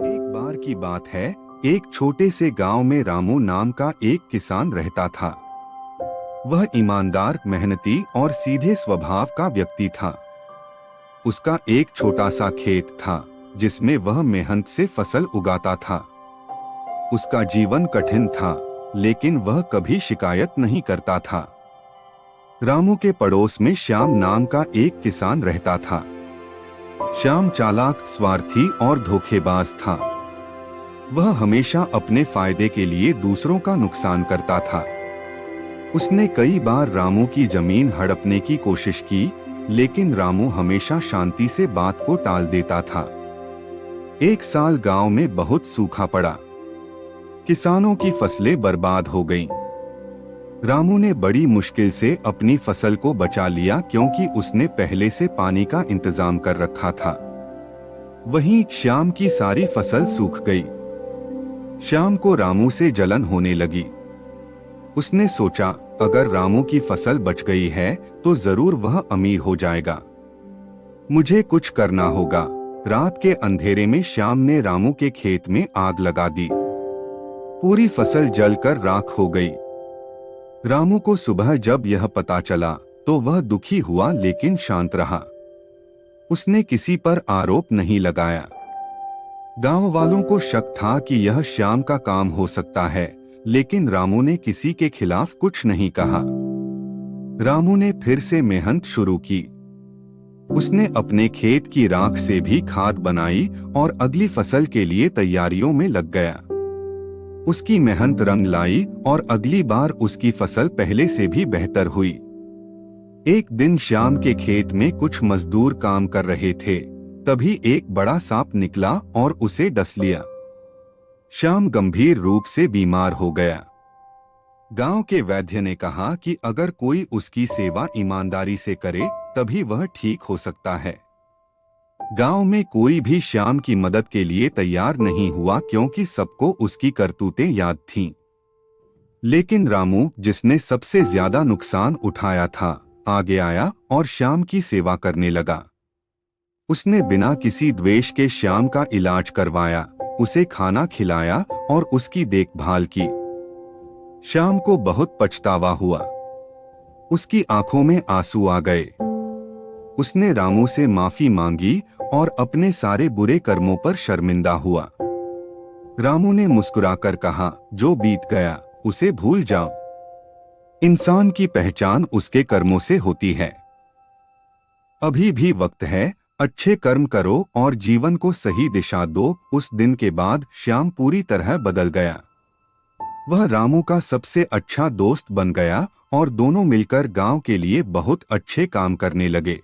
एक बार की बात है। एक छोटे से गांव में रामू नाम का एक किसान रहता था। वह ईमानदार, मेहनती और सीधे स्वभाव का व्यक्ति था। उसका एक छोटा सा खेत था जिसमें वह मेहनत से फसल उगाता था। उसका जीवन कठिन था, लेकिन वह कभी शिकायत नहीं करता था। रामू के पड़ोस में श्याम नाम का एक किसान रहता था। श्याम चालाक, स्वार्थी और धोखेबाज था। वह हमेशा अपने फायदे के लिए दूसरों का नुकसान करता था। उसने कई बार रामू की जमीन हड़पने की कोशिश की, लेकिन रामू हमेशा शांति से बात को टाल देता था। एक साल गांव में बहुत सूखा पड़ा। किसानों की फसलें बर्बाद हो गईं। रामू ने बड़ी मुश्किल से अपनी फसल को बचा लिया, क्योंकि उसने पहले से पानी का इंतजाम कर रखा था। वहीं श्याम की सारी फसल सूख गई। श्याम को रामू से जलन होने लगी। उसने सोचा, अगर रामू की फसल बच गई है तो जरूर वह अमीर हो जाएगा। मुझे कुछ करना होगा। रात के अंधेरे में श्याम ने रामू के खेत में आग लगा दी। पूरी फसल जलकर राख हो गई। रामू को सुबह जब यह पता चला तो वह दुखी हुआ, लेकिन शांत रहा। उसने किसी पर आरोप नहीं लगाया। गांव वालों को शक था कि यह श्याम का काम हो सकता है, लेकिन रामू ने किसी के खिलाफ कुछ नहीं कहा। रामू ने फिर से मेहनत शुरू की। उसने अपने खेत की राख से भी खाद बनाई और अगली फसल के लिए तैयारियों में लग गया। उसकी मेहनत रंग लाई और अगली बार उसकी फसल पहले से भी बेहतर हुई। एक दिन श्याम के खेत में कुछ मजदूर काम कर रहे थे। तभी एक बड़ा सांप निकला और उसे डस लिया। श्याम गंभीर रूप से बीमार हो गया। गांव के वैद्य ने कहा कि अगर कोई उसकी सेवा ईमानदारी से करे तभी वह ठीक हो सकता है। गांव में कोई भी श्याम की मदद के लिए तैयार नहीं हुआ, क्योंकि सबको उसकी करतूतें याद थीं। लेकिन रामू, जिसने सबसे ज्यादा नुकसान उठाया था, आगे आया और श्याम की सेवा करने लगा। उसने बिना किसी द्वेष के श्याम का इलाज करवाया, उसे खाना खिलाया और उसकी देखभाल की। श्याम को बहुत पछतावा हुआ। उसकी आंखों में आंसू आ गए। उसने रामू से माफी मांगी और अपने सारे बुरे कर्मों पर शर्मिंदा हुआ। रामू ने मुस्कुराकर कहा, जो बीत गया उसे भूल जाओ। इंसान की पहचान उसके कर्मों से होती है। अभी भी वक्त है, अच्छे कर्म करो और जीवन को सही दिशा दो। उस दिन के बाद श्याम पूरी तरह बदल गया। वह रामू का सबसे अच्छा दोस्त बन गया और दोनों मिलकर गांव के लिए बहुत अच्छे काम करने लगे।